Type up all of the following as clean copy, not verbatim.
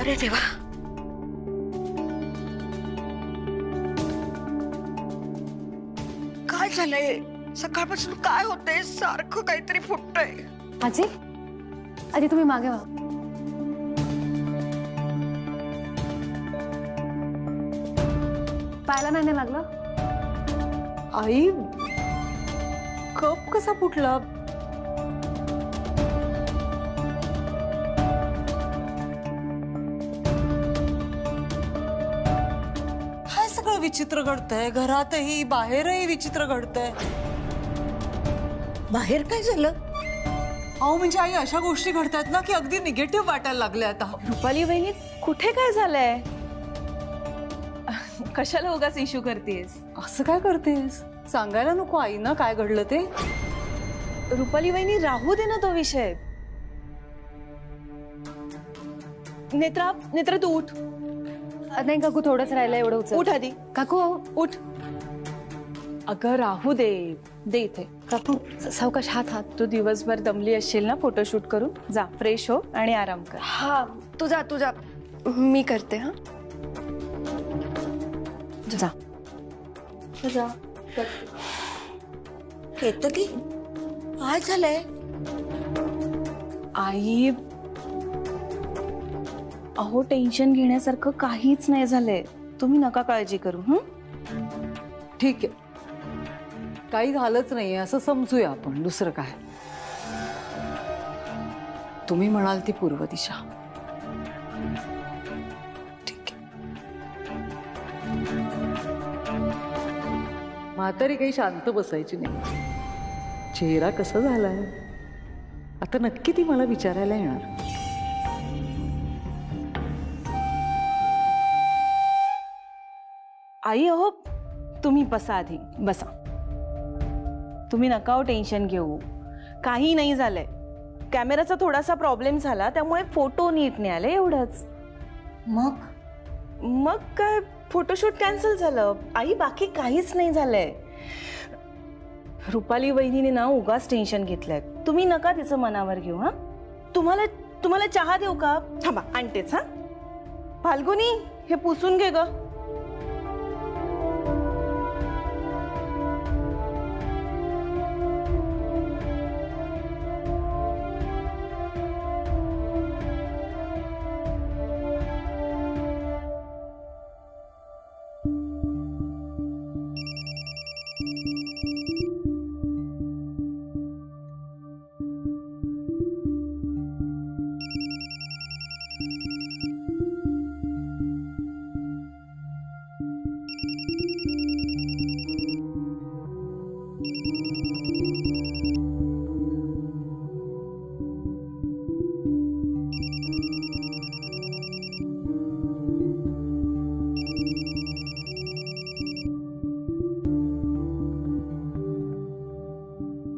अरे देवा, काय झालंय? सकाळपासून काय होतंय? सारखं काहीतरी फुटतंय. आजी, आजी तुम्ही मागे व्हा. पायाला नाही ना लागलं? आई, कप कसा फुटला? हा सगळं विचित्र घडतंय. घरातही बाहेरही विचित्र घडतंय. बाहेर काय झालं? अहो म्हणजे आई, अशा गोष्टी घडतायत ना की अगदी निगेटिव्ह वाटायला लागले आता. रुपाली वहिनी, कुठे काय झालंय? कशाला उगाच इश्यू करतेस? असं काय करतेस? सांगायला नको आई ना काय घडलं ते. रुपाली वहिनी, राहू दे ना तो विषय. नेत्रा, नेत्रा तू उठ. नाही काकू, थोडंच राहिलं, एवढं उचल. उठ आधी. काकू उठ. अगं राहू दे, दे इथे. काकू सावकाश, हात हात. तू दिवसभर दमली असशील ना फोटोशूट करून. जा, फ्रेश हो आणि आराम कर. हा, तुझा मी करते. हा जा जा. केतकी, काय झालंय? आई, अहो टेन्शन घेण्यासारखं काहीच नाही झालंय. तुम्ही नका काळजी करू. ठीक आहे, काही झालंच नाहीये असं समजूया आपण. दुसरं काय? तुम्ही म्हणाल ती पूर्व दिशा. ठीक आहे. म्हातारी काही शांत बसायची नाही. चेहरा कसा झालाय आता? नक्की ती मला विचारायला येणार. आई, अहो तुम्ही बसा आधी, बसा. तुम्ही नका टेन्शन घेऊ. काही नाही झालंय. कॅमेराचा थोडासा प्रॉब्लेम झाला, त्यामुळे फोटो नीट नाही आले, एवढंच. मग काय, फोटोशूट कॅन्सल झालं. आई, बाकी काहीच नाही झालंय. रुपाली वहिनीने ना उगाच टेन्शन घेतलंय. तुम्ही नका तिचं मनावर घेऊ. हा, तुम्हाला चहा देऊ का? थांबा, आणतेच. हा, फाल्गुनी, हे पुसून घे ग.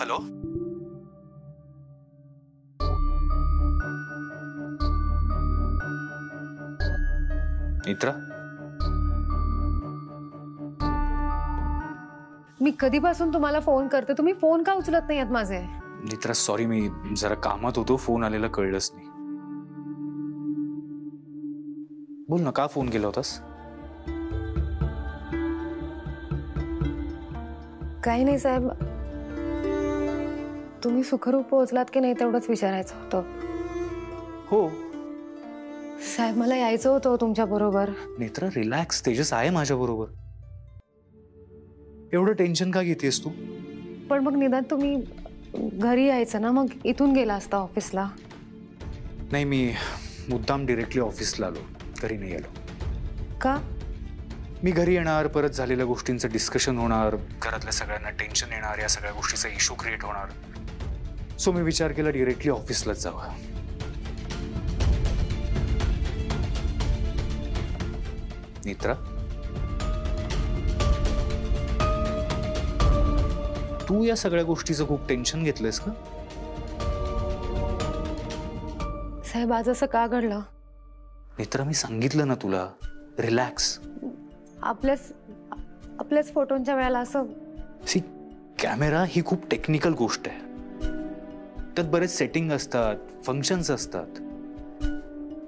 हॅलो, नेत्रा, मी कधीपासून तुम्हाला फोन करते, तुम्ही फोन का उचलत नाही आहेत माझे? नेत्रा सॉरी, मी जरा कामात होतो. फोन आलेला कळलंच नाही. बोल ना, का फोन केला होतास? काही नाही साहेब, तुम्ही सुखरूप पोहोचलात की नाही तेवढंच विचारायचं होतं. हो साहेब, मला यायचं होतं तुमच्या बरोबर. नेत्रा रिलॅक्स, तेजस आहे माझ्या बरोबर. एवढं टेन्शन का घेतेस तू? पण मग निदान तुम्ही घरी यायचं ना, मग इथून गेला असता ऑफिसला. नाही, मी मुद्दाम डिरेक्टली ऑफिसला आलो, घरी नाही आलो. का? मी घरी येणार, परत झालेल्या गोष्टींचं डिस्कशन होणार, घरातल्या सगळ्यांना टेन्शन येणार, या सगळ्या गोष्टीचा इश्यू क्रिएट होणार. सो मी विचार केला डिरेक्टली ऑफिसलाच जावं. नेत्रा, तू या सगळ्या गोष्टीचं खूप टेन्शन घेतलंयस का? साहेब, आज असं का घडलं? नेत्रा, मी सांगितलं ना तुला, रिलॅक्स. आपल्याच फोटोंच्या वेळेला असं. सी, कॅमेरा ही खूप टेक्निकल गोष्ट आहे. त्यात बरेच सेटिंग असतात, फंक्शन्स असतात.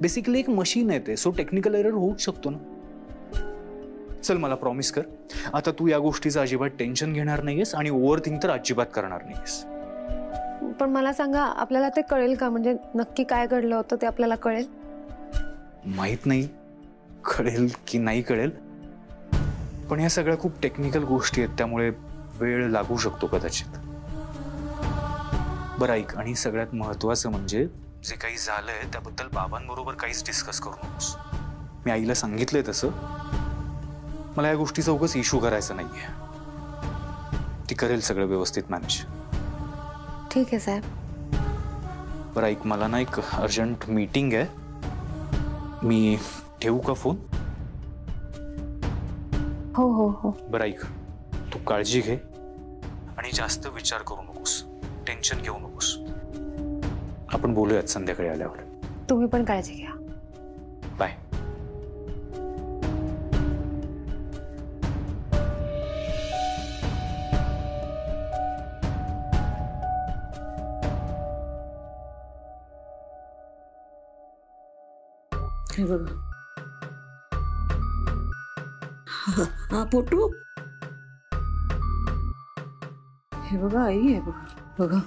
बेसिकली एक मशीन आहे ते, सो टेक्निकल एरर होऊच शकतो ना. चल मला प्रॉमिस कर, आता तू या गोष्टीचं अजिबात टेन्शन घेणार नाहीयेस आणि ओव्हर थिंक तर अजिबात करणार नाहीयेस. पण मला सांगा, आपल्याला ते कळेल का? म्हणजे नक्की काय घडलं होतं ते आपल्याला कळेल? माहित नाही कळेल की नाही कळेल, पण या सगळ्या खूप टेक्निकल गोष्टी आहेत, त्यामुळे वेळ लागू शकतो कदाचित. बरं ऐक, आणि सगळ्यात महत्वाचं म्हणजे जे काही झालंय त्याबद्दल बाबांबरोबर काहीच डिस्कस करू नकोस. मी आईला सांगितलंय तसं. मला या गोष्टीचा उगाच इश्यू करायचा नाहीये. ती करेल सगळं व्यवस्थित मॅनेज. ठीक आहे साहेब. बरं ऐक, मला ना एक अर्जंट मीटिंग आहे, मी ठेवू का फोन? हो हो हो. बरं ऐक, तू काळजी घे आणि जास्त विचार करू नकोस, टेन्शन घेऊ नकोस. आपण बोलूयात संध्याकाळी आल्यावर. तुम्ही पण काळजी घ्या. बाय. हे बघा. हा फोटो हे बघा आई, हे बघा बघा.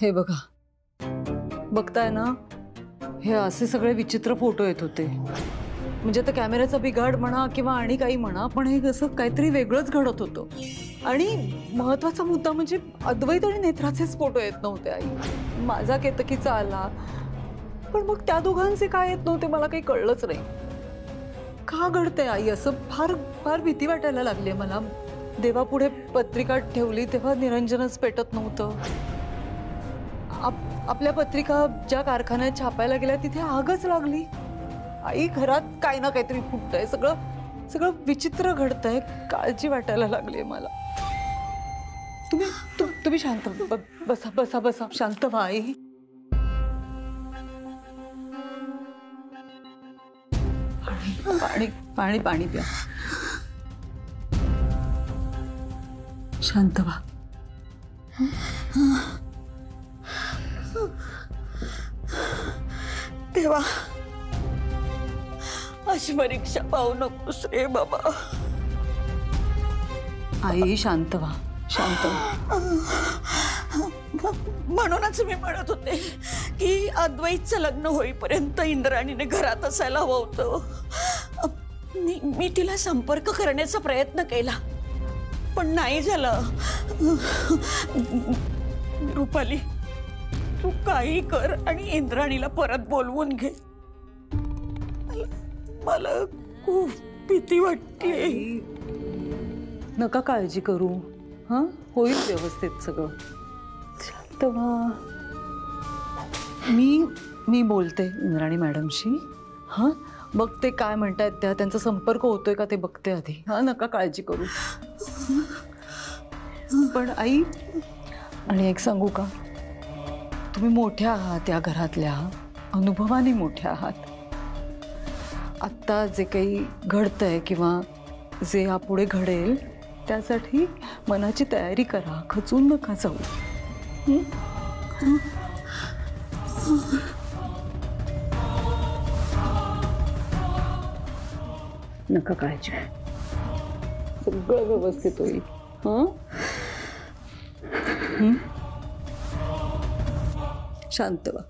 हे बघा, बघताय ना, हे असे सगळे विचित्र फोटो येत होते. म्हणजे आता कॅमेऱ्याचा बिघाड म्हणा किंवा आणि काही म्हणा, पण हे कसं काहीतरी वेगळंच घडत होतं. आणि महत्वाचा मुद्दा म्हणजे अद्वैत आणि नेत्राचेच फोटो येत नव्हते आई. माझा केतकीचा आला, पण मग त्या दोघांचे काय येत नव्हते मला काही कळलंच नाही. का घडतंय आई असं? फार फार भीती वाटायला लागली मला. देवापुढे पत्रिका ठेवली तेव्हा निरंजनच पेटत नव्हतं. आपल्या पत्रिका ज्या कारखान्यात छापायला गेल्या तिथे आगच लागली. आई, घरात काही ना काहीतरी फुटतंय, सगळं सगळं विचित्र घडतंय. काळजी वाटायला लागली मला. तुम्ही शांत बसा बसा बसा, शांत व्हा आई. पाणी पाणी पाणी प्या. शांत व्हा. देवा, अशी परीक्षा पाहू नकोस रे बाबा. आई शांत व्हा, शांत व्हा. म्हणूनच मी म्हणत होते की अद्वैतचं लग्न होईपर्यंत इंद्राणीने घरात असायला हवं होतं. मी तिला संपर्क करण्याचा प्रयत्न केला, पण नाही झालं. रुपाली, तू काही कर आणि इंद्राणीला परत बोलवून घे. मला खूप भीती वाटते. नका काळजी करू, हा होईल व्यवस्थित सगळं. तेव्हा मी बोलते इंद्राणी मॅडमशी. हा, बघते काय म्हणतायत त्या, त्यांचा संपर्क होतोय का ते बघते आधी. हा, नका काळजी करू. पण आई, आणि एक सांगू का, तुम्ही मोठ्या आहात या घरातल्या, अनुभवाने मोठ्या आहात. आत्ता जे काही घडतंय किंवा जे यापुढे घडेल त्यासाठी मनाची तयारी करा, खचून नका जाऊ. नका काळजी, सगळं व्यवस्थित होईल. शांत व्हा.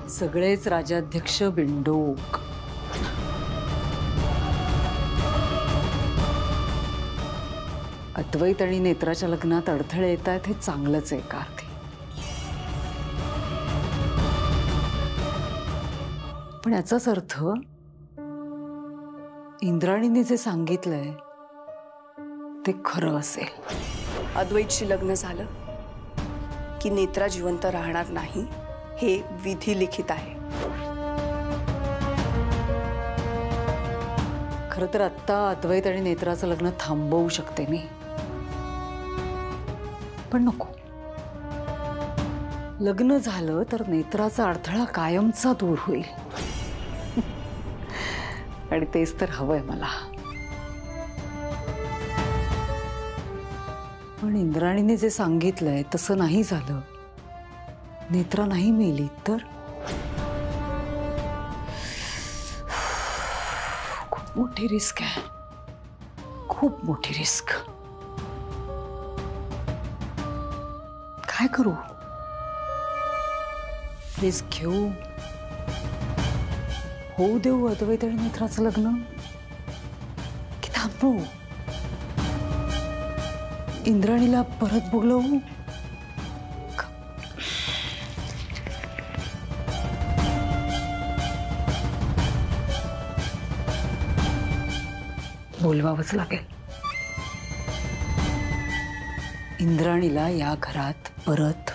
सगळेच राजाध्यक्ष बिंडोक. अद्वैत आणि नेत्राच्या लग्नात अडथळे येत आहेत हे चांगलंच आहे का अर्थी. पण याचाच अर्थ इंद्राणीने जे सांगितलंय ते खरं असेल. अद्वैतशी लग्न झालं की नेत्रा जिवंत राहणार नाही हे विधी लिखित आहे. खरं तर आत्ता अद्वैत आणि नेत्राचं लग्न थांबवू शकते मी, पण नको. लग्न झालं तर नेत्राचा अडथळा कायमचा दूर होईल आणि तेच तर हवंय मला. पण इंद्राणीने जे सांगितलंय तसं नाही झालं, नेत्रा नाही मेली तर खूप मोठी रिस्क आहे, खूप मोठी रिस्क. काय करू? रिस्क घेऊ? होऊ देऊ अद्वैत आणि नेत्राचं लग्न की थांबवू? इंद्राणीला परत बोलवू? बोलवावंच लागेल. इंद्राणीला या घरात परत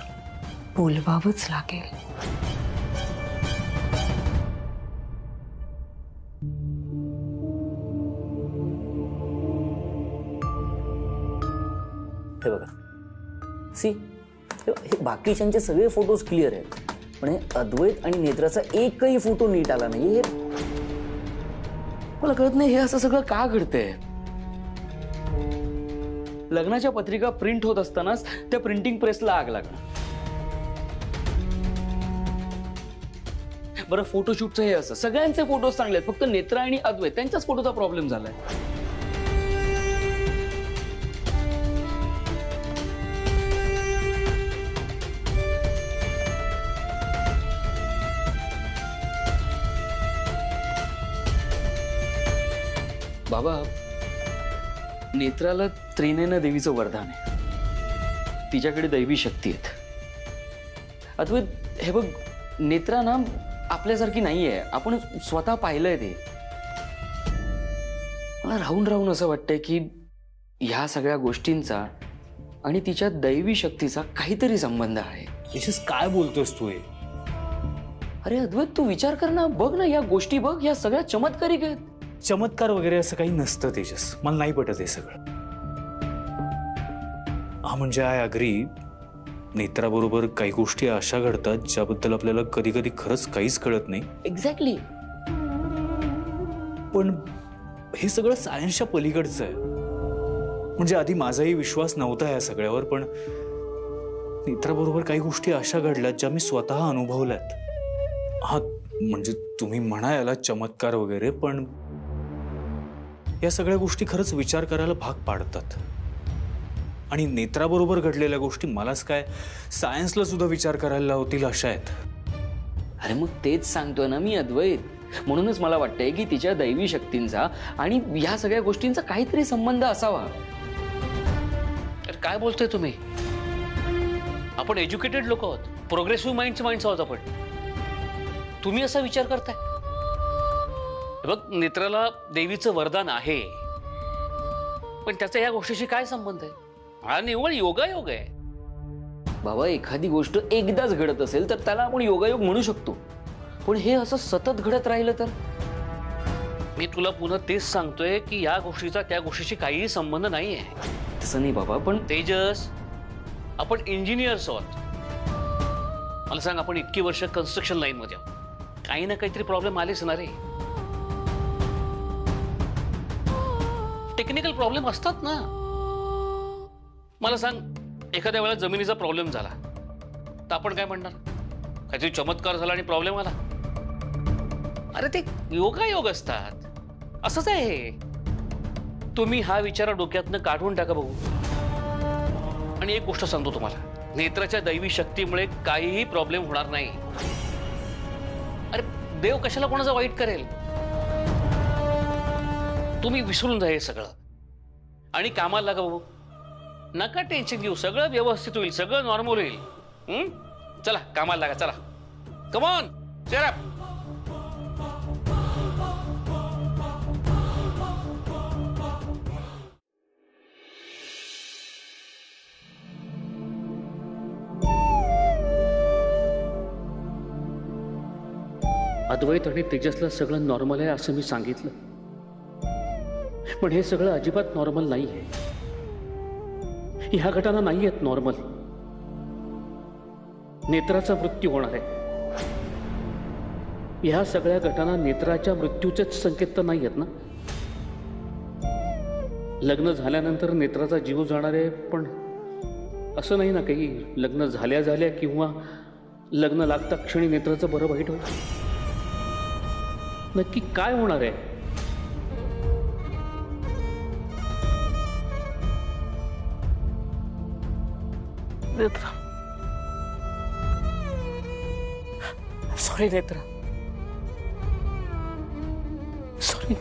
बोलवावंच लागेल. हे बघा, सी हे बाकीच्यांचे सगळे फोटोज क्लिअर आहेत, पण हे अद्वैत आणि नेत्राचा एकही फोटो नीट आला नाही. हे मला कळत नाही, हे असं सगळं का घडतंय? लग्नाच्या पत्रिका प्रिंट होत असतानाच त्या प्रिंटिंग प्रेसला आग लागणार. बरं, फोटोशूटचं हे असं सगळ्यांचे फोटोज चांगले आहेत, फक्त नेत्रा आणि अद्वैत त्यांच्याच फोटोचा प्रॉब्लेम झालाय. बाबा, नेत्राला त्रिनयना देवीचं वरदान आहे, तिच्याकडे दैवी शक्ती आहेत. अद्वैत, हे बघ, नेत्रा ना आपल्यासारखी नाहीये, आपण स्वतः पाहिलंय ते. मला राहून राहून असं वाटतंय की ह्या सगळ्या गोष्टींचा आणि तिच्या दैवी शक्तीचा काहीतरी संबंध आहे. तेजस, काय बोलतोस तू? अरे अद्वैत, तू विचार कर ना, बघ ना, या गोष्टी बघ, या सगळ्या चमत्कारिक आहेत. चमत्कार वगैरे असं काही नसतं तेजस, मला नाही पटत हे सगळं. हा म्हणजे आय अग्री, नेत्राबरोबर काही गोष्टी अशा घडतात ज्याबद्दल आपल्याला कधी कधी खरंच काहीच कळत नाही. एक्झॅक्टली. पण हे सगळं सायन्सच्या पलीकडचं आहे. म्हणजे आधी माझाही विश्वास नव्हता या सगळ्यावर, पण नेत्राबरोबर काही गोष्टी अशा घडल्यात ज्या मी स्वतः अनुभवल्यात. हा म्हणजे तुम्ही म्हणा याला चमत्कार वगैरे, पण या सगळ्या गोष्टी खरंच विचार करायला भाग पाडतात. आणि नेत्राबरोबर घडलेल्या गोष्टी मलाच काय, सायन्सला सुद्धा विचार करायला लावतील अशा आहेत. अरे मग तेच सांगतोय ना मी अद्वैत. म्हणूनच मला वाटतंय की तिच्या दैवी शक्तींचा आणि ह्या सगळ्या गोष्टींचा काहीतरी संबंध असावा. अरे काय बोलतोय तुम्ही? आपण एज्युकेटेड लोक आहोत, प्रोग्रेसिव्ह माइंडचं आहोत आपण. तुम्ही असा विचार करताय? बघ, नेत्राला देवीचं वरदान आहे, पण त्याचा या गोष्टीशी काय संबंध आहे? हा निव्वळ योगायोग आहे. बाबा, एखादी गोष्ट एकदाच घडत असेल तर त्याला आपण योगायोग म्हणू शकतो, पण हे असं सतत घडत राहिलं तर? मी तुला पुन्हा तेच सांगतोय की या गोष्टीचा त्या गोष्टीशी काहीही संबंध नाहीये. तसं नाही बाबा, पण तेजस, आपण इंजिनियर्स आहोत. मला सांग, आपण इतकी वर्ष कन्स्ट्रक्शन लाईन मध्ये आहोत, काही ना काहीतरी प्रॉब्लेम आलेच ना रे. टेक्निकल प्रॉब्लेम असतात ना. मला सांग, एखाद्या वेळेला जमिनीचा प्रॉब्लेम झाला तर आपण काय म्हणणार? काहीतरी चमत्कार झाला आणि प्रॉब्लेम आला. अरे ते योगायोग असतात, असंच आहे हे. तुम्ही हा विचार डोक्यातनं काढून टाका बघू. आणि एक गोष्ट सांगतो तुम्हाला, नेत्राच्या दैवी शक्तीमुळे काहीही प्रॉब्लेम होणार नाही. अरे देव कशाला कोणाचं वाईट करेल? तुम्ही विसरून जा हे सगळं आणि कामाला लागा बघू. नका टेन्शन घेऊ, सगळं व्यवस्थित होईल, सगळं नॉर्मल होईल. चला कामाला लागा, चला. Come on, cheer up. Advait आणि तेजसला सगळं नॉर्मल आहे असं मी सांगितलं, पण हे सगळं अजिबात नॉर्मल नाही आहे. ह्या घटना नाही आहेत नॉर्मल. नेत्राचा मृत्यू होणार आहे. ह्या सगळ्या घटना नेत्राच्या मृत्यूचेच संकेत तर नाही आहेत ना. लग्न झाल्यानंतर नेत्राचा जीव जाणार आहे, पण असं नाही ना काही लग्न झाल्या झाल्या किंवा लग्न लागता क्षणी नेत्राचं बरं वाईट होईल. नक्की काय होणार आहे? Netra, sorry Netra, sorry.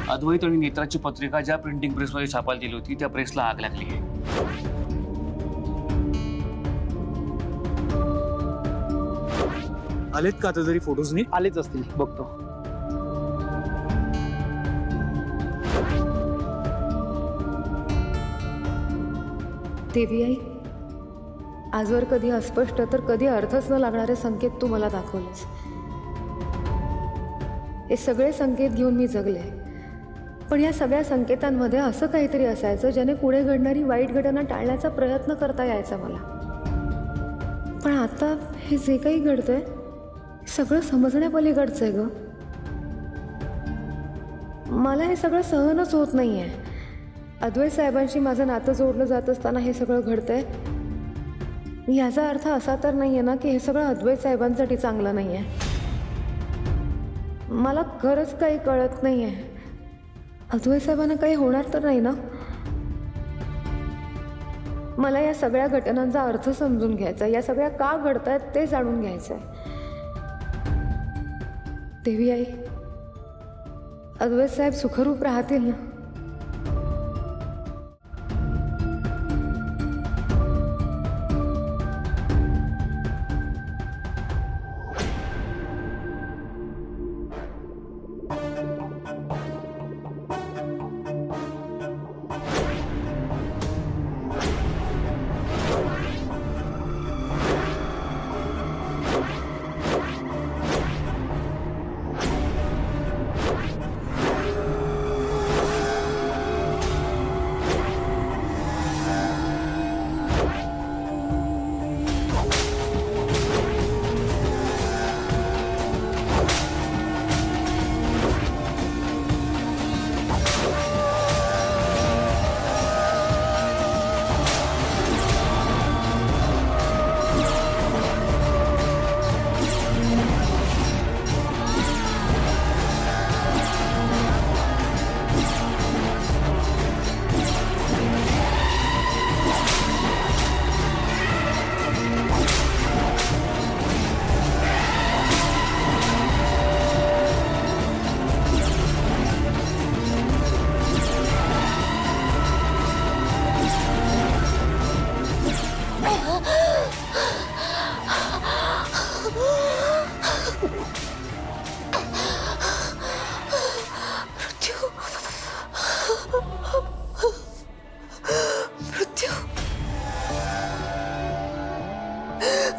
अद्वैत आणि नेत्राची पत्रिका ज्या प्रिंटिंग प्रेसमध्ये छापायला दिली होती त्या प्रेसला आग लागली आहे. आलेत का आता तरी फोटोज नीट? आलेच असतील, बघतो. देवी आई, आजवर कधी अस्पष्ट तर कधी अर्थच न लागणारे संकेत तू मला दाखवलेस. हे सगळे संकेत घेऊन मी जगले, पण या सगळ्या संकेतांमध्ये असं काहीतरी असायचं ज्याने पुढे घडणारी वाईट घटना टाळण्याचा प्रयत्न करता यायचा मला. पण आता हे जे काही घडतंय सगळं समजण्यापलीकडचं आहे ग. मला हे सगळं सहनच होत नाहीये. अद्वैत साहेबांशी माझं नातं जोडलं जात असताना हे सगळं घडतंय. याचा अर्थ असा तर नाहीये ना की हे सगळं अद्वैत साहेबांसाठी चांगलं नाहीये. मला खरंच काही कळत नाहीये. अद्वैत साहेबांना काही होणार तर नाही ना? मला या सगळ्या घटनांचा अर्थ समजून घ्यायचा, या सगळ्या का घडतायत ते जाणून घ्यायचंय. देवी आई, अद्वैत साहेब सुखरूप राहतील ना?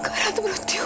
घरात मृत्यू.